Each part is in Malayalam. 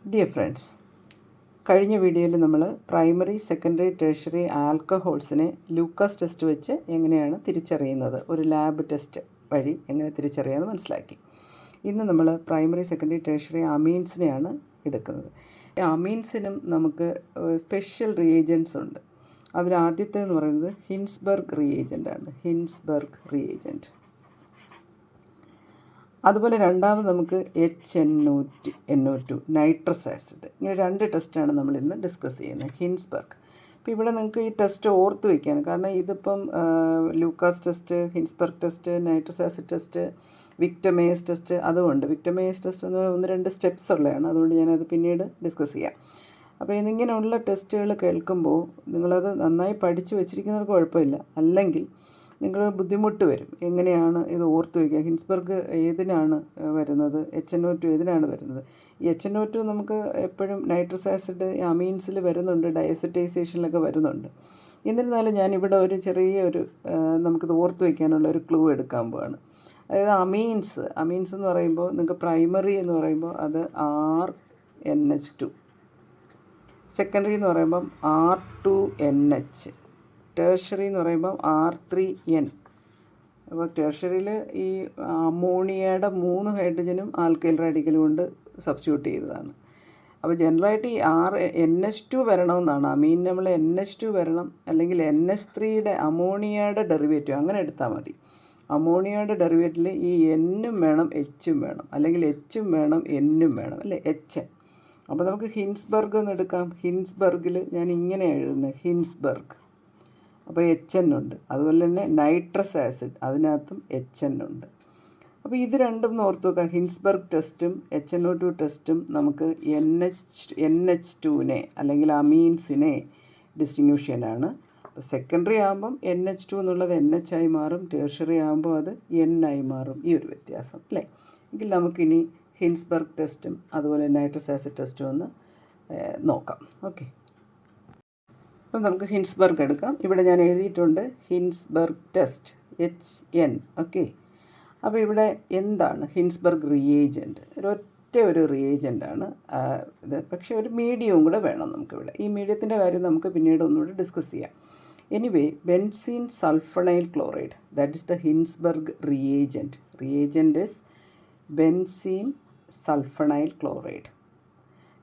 ഡിയർ ഫ്രണ്ട്സ്, കഴിഞ്ഞ വീഡിയോയിൽ നമ്മൾ പ്രൈമറി, സെക്കൻഡറി, ടെർഷ്യറി ആൽക്കഹോൾസിനെ ലൂക്കാസ് ടെസ്റ്റ് വെച്ച് എങ്ങനെയാണ് തിരിച്ചറിയുന്നത്, ഒരു ലാബ് ടെസ്റ്റ് വഴി എങ്ങനെ തിരിച്ചറിയാമെന്ന് മനസ്സിലാക്കി. ഇന്ന് നമ്മൾ പ്രൈമറി, സെക്കൻഡറി, ടെർഷ്യറി അമീൻസിനെയാണ് എടുക്കുന്നത്. ഈ അമീൻസിനും നമുക്ക് സ്പെഷ്യൽ റിയേജൻസ് ഉണ്ട്. അതിലാദ്യത്തേന്ന് പറയുന്നത് ഹിൻസ്ബർഗ് റിയേജൻ്റാണ്. Hinsberg reagent. അതുപോലെ രണ്ടാമത് നമുക്ക് HNO2 നൈട്രസ് ആസിഡ്. ഇങ്ങനെ രണ്ട് ടെസ്റ്റാണ് നമ്മളിന്ന് ഡിസ്കസ് ചെയ്യുന്നത്. ഹിൻസ്ബർഗ്. അപ്പോൾ ഇവിടെ നിങ്ങൾക്ക് ഈ ടെസ്റ്റ് ഓർത്ത് വയ്ക്കാൻ, കാരണം ഇതിപ്പം Lucas test, Hinsberg test, nitrous acid test, Victor Meyer's test അതുകൊണ്ട് വിക്ടമേസ് ടെസ്റ്റ് എന്ന് ഒന്ന് രണ്ട് സ്റ്റെപ്സ് ഉള്ളതാണ്. അതുകൊണ്ട് ഞാനത് പിന്നീട് ഡിസ്കസ് ചെയ്യാം. അപ്പോൾ ഇതിങ്ങനെയുള്ള ടെസ്റ്റുകൾ കേൾക്കുമ്പോൾ നിങ്ങളത് നന്നായി പഠിച്ച് വെച്ചിരിക്കുന്നവർക്ക് കുഴപ്പമില്ല. അല്ലെങ്കിൽ നിങ്ങൾ ബുദ്ധിമുട്ട് വരും. എങ്ങനെയാണ് ഇത് ഓർത്ത് വയ്ക്കുക? ഹിൻസ്ബർഗ് ഏതിനാണ് വരുന്നത്? HNO2 ഏതിനാണ് വരുന്നത്? ഈ HNO2 നമുക്ക് എപ്പോഴും നൈട്രസ് ആസിഡ് അമീൻസിൽ വരുന്നുണ്ട്, ഡയസറ്റൈസേഷനിലൊക്കെ വരുന്നുണ്ട്. എന്നിരുന്നാലും ഞാനിവിടെ ഒരു ചെറിയൊരു നമുക്കിത് ഓർത്ത് വയ്ക്കാനുള്ള ഒരു ക്ലൂ എടുക്കാൻ പോവാണ്. അതായത് അമീൻസ് എന്ന് പറയുമ്പോൾ നിങ്ങൾക്ക് പ്രൈമറി എന്ന് പറയുമ്പോൾ അത് RNH2, സെക്കൻഡറി എന്ന് പറയുമ്പം R2NH, ടേർഷ്യറി എന്ന് പറയുമ്പം R3N. അപ്പോൾ ടേർഷ്യറിയിൽ ഈ അമോണിയയുടെ 3 ഹൈഡ്രജനും ആൽക്കൈൽ റാഡിക്കലും കൊണ്ട് സബ്സ്റ്റിറ്റ്യൂട്ട് ചെയ്തതാണ്. അപ്പോൾ ജനറലായിട്ട് ഈ NH2 വരണമെന്നാണ്. അമീൻ നമ്മൾ NH2 വരണം, അല്ലെങ്കിൽ NH3യുടെ അമോണിയയുടെ ഡെറിവേറ്റീവ് അങ്ങനെ എടുത്താൽ മതി. അമോണിയയുടെ ഡെറിവേറ്റീവിൽ ഈ Nഉം വേണം Hഉം വേണം, അല്ലെങ്കിൽ Hഉം വേണം Nഉം വേണം, അല്ലേ? HN. അപ്പോൾ നമുക്ക് ഹിൻസ്ബർഗ് ഒന്ന് എടുക്കാം. ഹിൻസ്ബർഗിൽ ഞാൻ ഇങ്ങനെ എഴുതുന്നത് ഹിൻസ്ബർഗ്. അപ്പോൾ HN ഉണ്ട്. അതുപോലെ തന്നെ നൈട്രസ് ആസിഡ്, അതിനകത്തും HN ഉണ്ട്. അപ്പോൾ ഇത് രണ്ടും ഓർത്ത് വെക്കാം. ഹിൻസ്ബർഗ് ടെസ്റ്റും HNO2 ടെസ്റ്റും നമുക്ക് NH2നെ അല്ലെങ്കിൽ അമീൻസിനെ ഡിസ്റ്റിങ്വിഷ് ചെയ്യാനാണ്. അപ്പോൾ സെക്കൻഡറി ആകുമ്പം NH2 എന്നുള്ളത് NH ആയി മാറും, ടേർഷ്യറി ആകുമ്പോൾ അത് N ആയി മാറും. ഈ ഒരു വ്യത്യാസം, അല്ലേ? എങ്കിൽ നമുക്കിനി ഹിൻസ്ബർഗ് ടെസ്റ്റും അതുപോലെ നൈട്രസ് ആസിഡ് ടെസ്റ്റും ഒന്ന് നോക്കാം. ഓക്കെ, അപ്പോൾ നമുക്ക് ഹിൻസ്ബർഗ് എടുക്കാം. ഇവിടെ ഞാൻ എഴുതിയിട്ടുണ്ട് ഹിൻസ്ബർഗ് ടെസ്റ്റ്, HN. ഓക്കെ, അപ്പോൾ ഇവിടെ എന്താണ് ഹിൻസ്ബർഗ് റിയേജൻറ്റ്? ഒരു റിയേജൻ്റാണ് ഇത്. പക്ഷേ ഒരു മീഡിയവും കൂടെ വേണം നമുക്കിവിടെ. ഈ മീഡിയത്തിൻ്റെ കാര്യം നമുക്ക് പിന്നീട് ഒന്നുകൂടി ഡിസ്കസ് ചെയ്യാം. Anyway, benzene sulphonyl chloride, that is the Hinsberg reagent. Reagent is benzene sulphonyl chloride.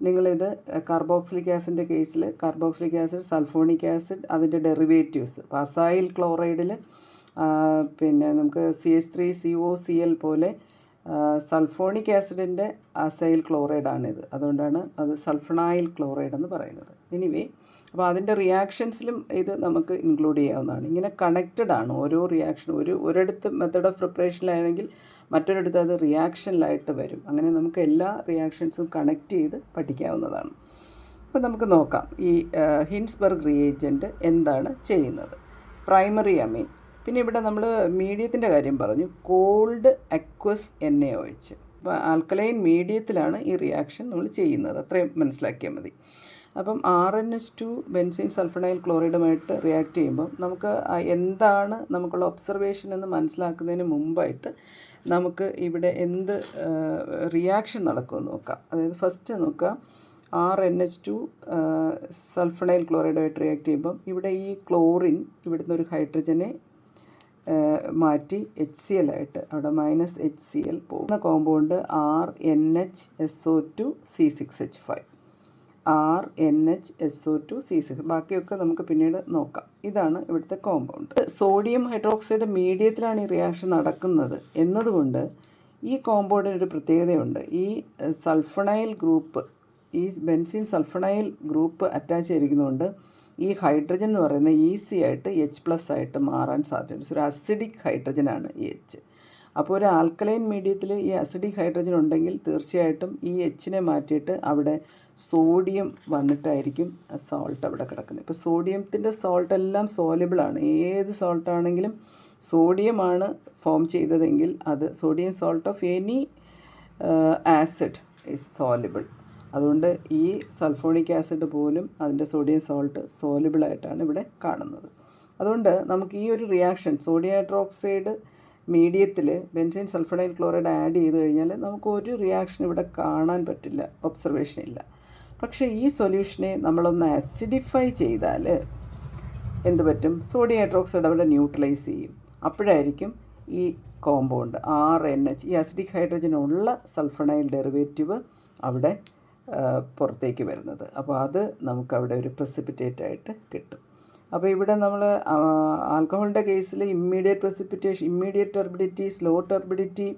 നിങ്ങളിത് കാർബോക്സിലിക് ആസിഡിൻ്റെ കേസിൽ കാർബോക്സിലിക് ആസിഡ്, സൾഫോണിക് ആസിഡ്, അതിൻ്റെ ഡെറിവേറ്റീവ്സ്. അപ്പോൾ അസൈൽ ക്ലോറൈഡിൽ പിന്നെ നമുക്ക് CH3COCl പോലെ സൾഫോണിക് ആസിഡിൻ്റെ അസൈൽ ക്ലോറൈഡാണിത്. അതുകൊണ്ടാണ് അത് സൾഫണൈൽ ക്ലോറൈഡ് എന്ന് പറയുന്നത്. എനിവേ, അപ്പോൾ അതിൻ്റെ റിയാക്ഷൻസിലും ഇത് നമുക്ക് ഇൻക്ലൂഡ് ചെയ്യാവുന്നതാണ്. ഇങ്ങനെ കണക്റ്റഡ് ആണ് ഓരോ റിയാക്ഷനും. ഒരിടത്ത് മെത്തഡ് ഓഫ് പ്രിപ്പറേഷനിലാണെങ്കിൽ മറ്റൊരിടത്ത് അത് റിയാക്ഷനിലായിട്ട് വരും. അങ്ങനെ നമുക്ക് എല്ലാ റിയാക്ഷൻസും കണക്റ്റ് ചെയ്ത് പഠിക്കാവുന്നതാണ്. അപ്പോൾ നമുക്ക് നോക്കാം ഈ ഹിൻസ്ബർഗ് റിയേജൻറ്റ് എന്താണ് ചെയ്യുന്നത്. പ്രൈമറി അമീൻ. പിന്നെ ഇവിടെ നമ്മൾ മീഡിയത്തിൻ്റെ കാര്യം പറഞ്ഞു, കോൾഡ് അക്വസ് NaOH. അപ്പോൾ ആൽക്കലൈൻ മീഡിയത്തിലാണ് ഈ റിയാക്ഷൻ നമ്മൾ ചെയ്യുന്നത്. അത്രയും മനസ്സിലാക്കിയാൽ മതി. അപ്പം RNH2 ബെൻസീൻ സൾഫണൈൽ ക്ലോറൈഡുമായിട്ട് റിയാക്ട് ചെയ്യുമ്പം നമുക്ക് എന്താണ് നമുക്കുള്ള ഒബ്സർവേഷൻ എന്ന് മനസ്സിലാക്കുന്നതിന് മുമ്പായിട്ട് നമുക്ക് ഇവിടെ എന്ത് റിയാക്ഷൻ നടക്കുമെന്ന് നോക്കാം. അതായത് ഫസ്റ്റ് നോക്കാം, RNH2 സൾഫണൈൽ ക്ലോറൈഡുമായിട്ട് റിയാക്ട് ചെയ്യുമ്പം ഇവിടെ ഈ ക്ലോറിൻ ഇവിടുന്ന് ഒരു ഹൈഡ്രജനെ മാറ്റി HCl ആയിട്ട് അവിടെ -HCl പോകുന്ന കോമ്പൗണ്ട് RNHSO2C6H5. RNHSO2C6. ബാക്കിയൊക്കെ നമുക്ക് പിന്നീട് നോക്കാം. ഇതാണ് ഇവിടുത്തെ കോമ്പൗണ്ട്. സോഡിയം ഹൈഡ്രോക്സൈഡ് മീഡിയത്തിലാണ് ഈ റിയാക്ഷൻ നടക്കുന്നത് എന്നതുകൊണ്ട് ഈ കോമ്പൗണ്ടിനൊരു പ്രത്യേകതയുണ്ട്. ഈ സൾഫണൈൽ ഗ്രൂപ്പ്, ഈ ബെൻസീൻ സൾഫണൈൽ ഗ്രൂപ്പ് അറ്റാച്ച് ചെയ്തിരിക്കുന്നതുകൊണ്ട് ഈ ഹൈഡ്രജൻ എന്ന് പറയുന്നത് ഈസി ആയിട്ട് H+ ആയിട്ട് മാറാൻ സാധ്യതയുണ്ട്. ഒരു അസിഡിക് ഹൈഡ്രജനാണ് ഈ H. അപ്പോൾ ഒരു ആൽക്കലൈൻ മീഡിയത്തിൽ ഈ അസിഡിക് ഹൈഡ്രജൻ ഉണ്ടെങ്കിൽ തീർച്ചയായിട്ടും ഈ Hനെ മാറ്റിയിട്ട് അവിടെ സോഡിയം വന്നിട്ടായിരിക്കും സോൾട്ട് അവിടെ കിടക്കുന്നത്. ഇപ്പോൾ സോഡിയത്തിൻ്റെ സോൾട്ട് എല്ലാം സോലിബിളാണ്. ഏത് സോൾട്ടാണെങ്കിലും സോഡിയമാണ് ഫോം ചെയ്തതെങ്കിൽ അത് sodium salt of any acid is soluble. അതുകൊണ്ട് ഈ സൾഫോണിക് ആസിഡ് പോലും അതിൻ്റെ സോഡിയം സോൾട്ട് സോലിബിളായിട്ടാണ് ഇവിടെ കാണുന്നത്. അതുകൊണ്ട് നമുക്ക് ഈ ഒരു റിയാക്ഷൻ, സോഡിയം ഹൈഡ്രോക്സൈഡ് മീഡിയത്തിൽ ബെൻസീൻ സൾഫണൈൽ ക്ലോറൈഡ് ആഡ് ചെയ്ത് കഴിഞ്ഞാൽ നമുക്ക് ഒരു റിയാക്ഷൻ ഇവിടെ കാണാൻ പറ്റില്ല, ഒബ്സർവേഷൻ ഇല്ല. പക്ഷേ ഈ സൊല്യൂഷനെ നമ്മളൊന്ന് ആസിഡിഫൈ ചെയ്താൽ എന്ത് പറ്റും? സോഡിയം ഹൈഡ്രോക്സൈഡ് അവിടെ ന്യൂട്രലൈസ് ചെയ്യും. അപ്പോഴായിരിക്കും ഈ കോമ്പൗണ്ട് RNH, ഈ അസിഡിക് ഹൈഡ്രജൻ ഉള്ള സൾഫണൈൽ ഡെറിവേറ്റീവ് അവിടെ പുറത്തേക്ക് വരുന്നത്. അപ്പോൾ അത് നമുക്കവിടെ ഒരു പ്രസിപ്പിറ്റേറ്റ് ആയിട്ട് കിട്ടും. അപ്പോൾ ഇവിടെ നമ്മൾ ആൽക്കഹോളിൻ്റെ കേസിൽ immediate precipitation, immediate turbidity, slow turbidity,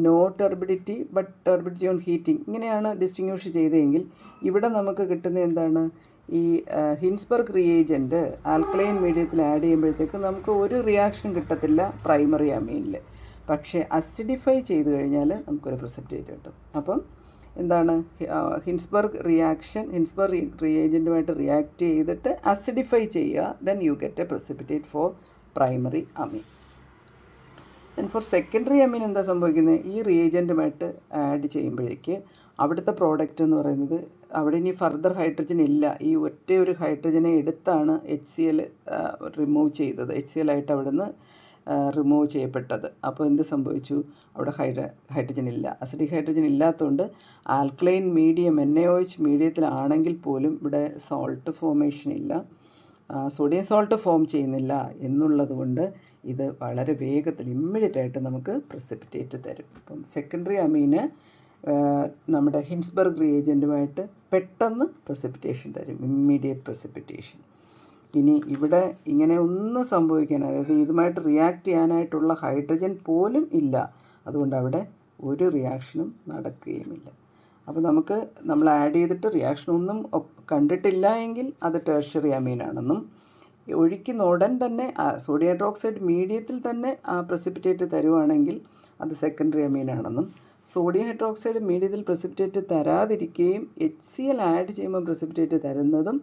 no turbidity but turbidity on heating, ഇങ്ങനെയാണ് ഡിസ്റ്റിങ്വിഷ് ചെയ്തതെങ്കിൽ ഇവിടെ നമുക്ക് കിട്ടുന്ന എന്താണ്? ഈ ഹിൻസ്ബർഗ് റിയേജൻറ്റ് ആൽക്കലൈൻ മീഡിയത്തിൽ ആഡ് ചെയ്യുമ്പോഴത്തേക്ക് നമുക്ക് ഒരു റിയാക്ഷൻ കിട്ടത്തില്ല പ്രൈമറി അമീനിൽ. പക്ഷേ അസിഡിഫൈ ചെയ്ത് കഴിഞ്ഞാൽ നമുക്കൊരു പ്രസിപ്പിറ്റേറ്റ് കിട്ടും. അപ്പം എന്താണ്? ഹിൻസ്ബർഗ് റിയേജൻറ്റുമായിട്ട് റിയാക്ട് ചെയ്തിട്ട് അസിഡിഫൈ ചെയ്യുക, then you get a precipitate for primary amine. Then for secondary amine എന്താ സംഭവിക്കുന്നത്? ഈ റിയേജൻറ്റുമായിട്ട് ആഡ് ചെയ്യുമ്പോഴേക്ക് അവിടുത്തെ പ്രോഡക്റ്റ് എന്ന് പറയുന്നത്, അവിടെ ഇനി ഫർദർ ഹൈഡ്രജൻ ഇല്ല, ഈ ഒറ്റ ഒരു ഹൈഡ്രജനെ എടുത്താണ് HCl റിമൂവ് ചെയ്തത്, HCl ആയിട്ട് അവിടെ നിന്ന് റിമൂവ് ചെയ്യപ്പെട്ടത്. അപ്പോൾ എന്ത് സംഭവിച്ചു? അവിടെ ഹൈഡ്രജൻ ഇല്ല. അസിഡിക് ഹൈഡ്രജൻ ഇല്ലാത്തതുകൊണ്ട് ആൽക്കലൈൻ മീഡിയം NaOH മീഡിയത്തിലാണെങ്കിൽ പോലും ഇവിടെ സോൾട്ട് ഫോർമേഷൻ ഇല്ല, സോഡിയം സോൾട്ട് ഫോം ചെയ്യുന്നില്ല എന്നുള്ളത് കൊണ്ട് ഇത് വളരെ വേഗത്തിൽ ഇമ്മീഡിയറ്റായിട്ട് നമുക്ക് പ്രസിപ്പിറ്റേറ്റ് തരും. അപ്പം സെക്കൻഡറി അമീന് നമ്മുടെ ഹിൻസ്ബർഗ് റിയേജൻറ്റുമായിട്ട് പെട്ടെന്ന് പ്രസിപ്പിറ്റേഷൻ തരും, ഇമ്മീഡിയറ്റ് പ്രസിപ്പിറ്റേഷൻ. ഇനി ഇവിടെ ഇങ്ങനെ ഒന്നും സംഭവിക്കാൻ, അതായത് ഇതുമായിട്ട് റിയാക്ട് ചെയ്യാനായിട്ടുള്ള ഹൈഡ്രജൻ പോലും ഇല്ല, അതുകൊണ്ട് അവിടെ ഒരു റിയാക്ഷനും നടക്കുകയുമില്ല. അപ്പോൾ നമ്മൾ ആഡ് ചെയ്തിട്ട് റിയാക്ഷനൊന്നും കണ്ടിട്ടില്ല എങ്കിൽ അത് ടെർഷ്യറി അമീനാണെന്നും, ഒഴിക്കുന്ന ഉടൻ തന്നെ സോഡിയം ഹൈഡ്രോക്സൈഡ് മീഡിയത്തിൽ തന്നെ ആ പ്രസിപ്പിറ്റേറ്റ് തരുവാണെങ്കിൽ അത് സെക്കൻഡറി അമീനാണെന്നും, സോഡിയം ഹൈഡ്രോക്സൈഡ് മീഡിയത്തിൽ പ്രസിപ്പിറ്റേറ്റ് തരാതിരിക്കുകയും HCl ആഡ് ചെയ്യുമ്പോൾ പ്രസിപ്പിറ്റേറ്റ് തരുന്നതും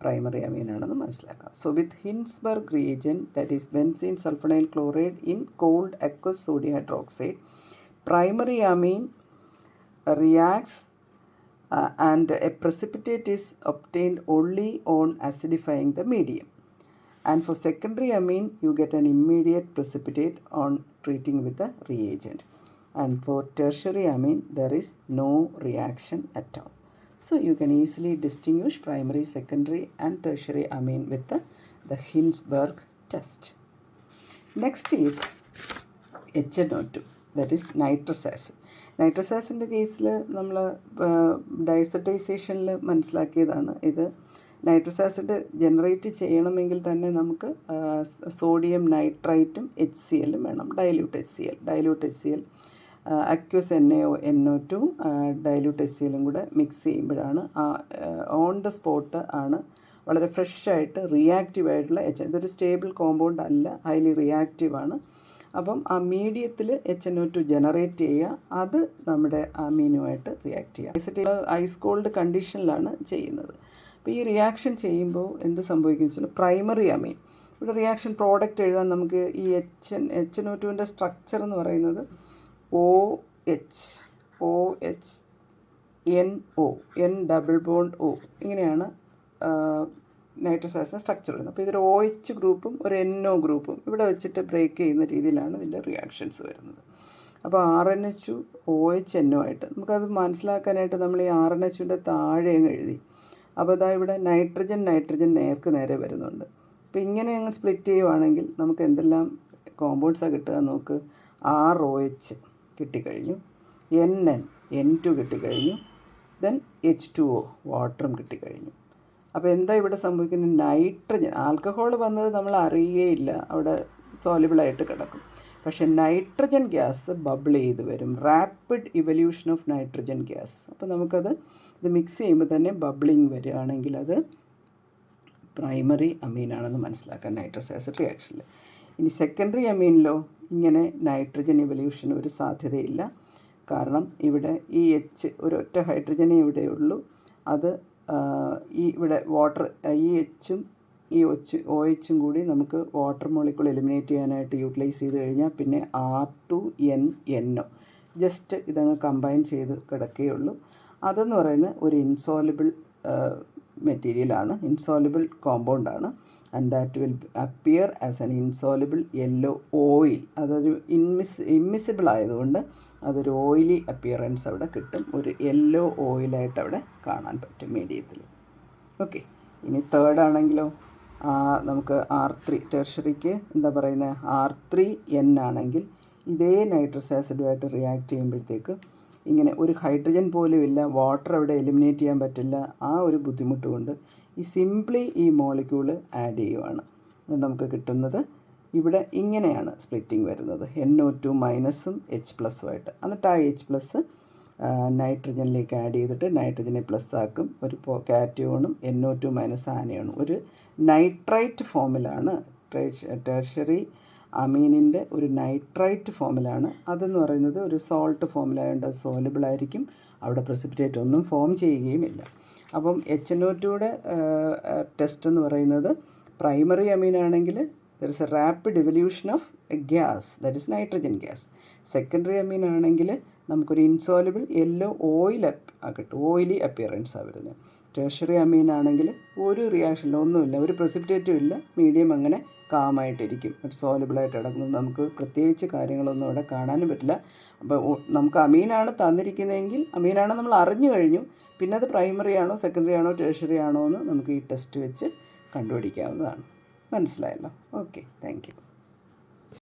പ്രൈമറി അമീനാണെന്ന് മനസ്സിലാക്കാം. So with Hinsberg reagent, that is benzene sulphonyl chloride in called aqueous sodium hydroxide, primary amine reacts and a precipitate is obtained only on acidifying the medium. And for secondary amine, you get an immediate precipitate on treating with the reagent. And for tertiary amine, there is no reaction at all. So you can easily distinguish primary, secondary and tertiary amine with the Hinsberg test. Next is HNO2, that is nitrous acid. Nitrous ആസിഡിൻ്റെ കേസിൽ നമ്മൾ ഡൈസർട്ടൈസേഷനിൽ മനസ്സിലാക്കിയതാണ്. ഇത് നൈട്രസ് ആസിഡ് ജനറേറ്റ് ചെയ്യണമെങ്കിൽ തന്നെ നമുക്ക് സോഡിയം നൈട്രൈറ്റും HCl വേണം, dilute HCl, aqueous NaNO2 dilute HCl കൂടെ മിക്സ് ചെയ്യുമ്പോഴാണ് ഓൺ ദ സ്പോട്ട് ആണ് വളരെ ഫ്രഷായിട്ട് റിയാക്റ്റീവായിട്ടുള്ള ഇതൊരു സ്റ്റേബിൾ കോമ്പൗണ്ട് അല്ല, ഹൈലി റിയാക്റ്റീവാണ്. അപ്പം ആ മീഡിയത്തിൽ HNO2 ജനറേറ്റ് ചെയ്യുക, അത് നമ്മുടെ അമീനുമായിട്ട് റിയാക്ട് ചെയ്യുക. ഐസ് കോൾഡ് കണ്ടീഷനിലാണ് ചെയ്യുന്നത്. അപ്പോൾ ഈ റിയാക്ഷൻ ചെയ്യുമ്പോൾ എന്ത് സംഭവിക്കും വെച്ചാൽ പ്രൈമറി അമീൻ, ഇവിടെ റിയാക്ഷൻ പ്രോഡക്റ്റ് എഴുതാൻ നമുക്ക് ഈ HNO2ൻ്റെ സ്ട്രക്ചർ എന്ന് പറയുന്നത് OH NO, N double bond O, ഇങ്ങനെയാണ് നൈട്രസ് ആസിഡ് സ്ട്രക്ചർ വരുന്നത്. അപ്പോൾ ഇതൊരു OH ഗ്രൂപ്പും ഒരു NO ഗ്രൂപ്പും ഇവിടെ വെച്ചിട്ട് ബ്രേക്ക് ചെയ്യുന്ന രീതിയിലാണ് ഇതിൻ്റെ റിയാക്ഷൻസ് വരുന്നത്. അപ്പോൾ RNH OH NO ആയിട്ട് നമുക്കത് മനസ്സിലാക്കാനായിട്ട് നമ്മൾ ഈ RNHൻ്റെ താഴെ അങ്ങ് എഴുതി. അപ്പോൾ അതാ ഇവിടെ നൈട്രജൻ നേർക്ക് നേരെ വരുന്നുണ്ട്. അപ്പോൾ ഇങ്ങനെ അങ്ങ് സ്പ്ലിറ്റ് ചെയ്യുവാണെങ്കിൽ നമുക്ക് എന്തെല്ലാം കോമ്പൗണ്ട്സാണ് കിട്ടുക നോക്ക്. ROH കിട്ടിക്കഴിഞ്ഞു, N2 കിട്ടിക്കഴിഞ്ഞു, ദെൻ H2O വാട്ടറും കിട്ടിക്കഴിഞ്ഞു. അപ്പോൾ എന്താ ഇവിടെ സംഭവിക്കുന്നത്? നൈട്രജൻ, ആൽക്കഹോൾ വന്നത് നമ്മൾ അറിയുകയില്ല, അവിടെ സോലിബിളായിട്ട് കിടക്കും. പക്ഷേ നൈട്രജൻ ഗ്യാസ് ബബിൾ ചെയ്ത് വരും, rapid evolution of nitrogen gas. അപ്പോൾ നമുക്കത് ഇത് മിക്സ് ചെയ്യുമ്പോൾ തന്നെ ബബിളിങ് വരികയാണെങ്കിൽ അത് പ്രൈമറി അമീനാണെന്ന് മനസ്സിലാക്കാം നൈട്രസ് ആസിഡ് റിയാക്ഷനിൽ. ഇനി സെക്കൻഡറി അമീനിലോ ഇങ്ങനെ നൈട്രജൻ ഇവല്യൂഷന് ഒരു സാധ്യതയില്ല. കാരണം ഇവിടെ ഈ ഒരൊറ്റ ഹൈഡ്രജനേ ഇവിടെയുള്ളൂ. അത് ഇവിടെ വാട്ടർ, ഈ Hഉം ഈ OHഉം കൂടി നമുക്ക് വാട്ടർ മോളിക്യൂൾ എലിമിനേറ്റ് ചെയ്യാനായിട്ട് യൂട്ടിലൈസ് ചെയ്ത് കഴിഞ്ഞാൽ പിന്നെ R2NNO ജസ്റ്റ് ഇതങ്ങ് കമ്പൈൻ ചെയ്ത് കിടക്കുകയുള്ളൂ. അതെന്ന് പറയുന്നത് ഒരു ഇൻസോലിബിൾ മെറ്റീരിയലാണ്, ഇൻസോലിബിൾ കോമ്പൗണ്ടാണ്. And that will appear as an insoluble yellow oil. അതൊരു ഇമ്മിസിബിൾ ആയതുകൊണ്ട് അതൊരു ഓയിലി അപ്പിയറൻസ് അവിടെ കിട്ടും, ഒരു യെല്ലോ ഓയിലായിട്ട് അവിടെ കാണാൻ പറ്റും മീഡിയത്തിൽ. ഓക്കെ, ഇനി തേർഡ് ആണെങ്കിലോ നമുക്ക് R3 ടെർഷറിക്ക് എന്താ പറയുന്നത്, R3N ആണെങ്കിൽ ഇതേ നൈട്രസ് ആസിഡുമായിട്ട് റിയാക്ട് ചെയ്യുമ്പോഴത്തേക്ക് ഇങ്ങനെ ഒരു ഹൈഡ്രജൻ പോലും ഇല്ല, വാട്ടർ അവിടെ എലിമിനേറ്റ് ചെയ്യാൻ പറ്റില്ല. ആ ഒരു ബുദ്ധിമുട്ട് കൊണ്ട് സിംപ്ലി ഈ മോളിക്യൂള് ആഡ് ചെയ്യുവാണ്. നമുക്ക് കിട്ടുന്നത് ഇവിടെ ഇങ്ങനെയാണ് സ്പ്ലിറ്റിംഗ് വരുന്നത്, NO2 മൈനസും H+ഉമായിട്ട്. എന്നിട്ട് ആ H+ നൈട്രജനിലേക്ക് ആഡ് ചെയ്തിട്ട് നൈട്രജനെ പ്ലസ് ആക്കും, ഒരു കാറ്റയോണും NO2 മൈനസ് ആനയോണും. ഒരു നൈട്രൈറ്റ് ഫോമിലാണ്, ടെർഷറി അമീനിൻ്റെ ഒരു നൈട്രൈറ്റ് ഫോമിലാണ്. അതെന്ന് പറയുന്നത് ഒരു സോൾട്ട് ഫോമിലായതുകൊണ്ട് അത് സോലബിൾ ആയിരിക്കും, അവിടെ പ്രസിപ്പിറ്റേറ്റ് ഒന്നും ഫോം ചെയ്യുകയുമില്ല. അപ്പം HNO2യുടെ ടെസ്റ്റ് എന്ന് പറയുന്നത് പ്രൈമറി അമീൻ ആണെങ്കിൽ there is a rapid evolution of a gas, that is nitrogen gas. Secondary amine ആണെങ്കിൽ നമുക്കൊരു ഇൻസോലബിൾ യെല്ലോ ഓയിൽ കിട്ടും, ഓയിലി അപ്പിയറൻസാണ് വരുന്നത്. ടെർഷറി അമീൻ ആണെങ്കിൽ ഒരു റിയാക്ഷനില്ല, ഒന്നുമില്ല, ഒരു പ്രസിപ്പിറ്റേറ്റും ഇല്ല, മീഡിയം അങ്ങനെ കാമായിട്ടിരിക്കും, ഒരു സോലബിളായിട്ട് കിടക്കുന്നത്. നമുക്ക് പ്രത്യേകിച്ച് കാര്യങ്ങളൊന്നും അവിടെ കാണാനും പറ്റില്ല. അപ്പോൾ നമുക്ക് അമീനാണ് തന്നിരിക്കുന്നതെങ്കിൽ അമീനാണ് നമ്മൾ അറിഞ്ഞു കഴിഞ്ഞു, പിന്നെ അത് പ്രൈമറി ആണോ സെക്കൻഡറി ആണോ ടെർഷറി ആണോ എന്ന് നമുക്ക് ഈ ടെസ്റ്റ് വെച്ച് കണ്ടുപിടിക്കാവുന്നതാണ്. മനസ്സിലായല്ലോ? Okay, thank you.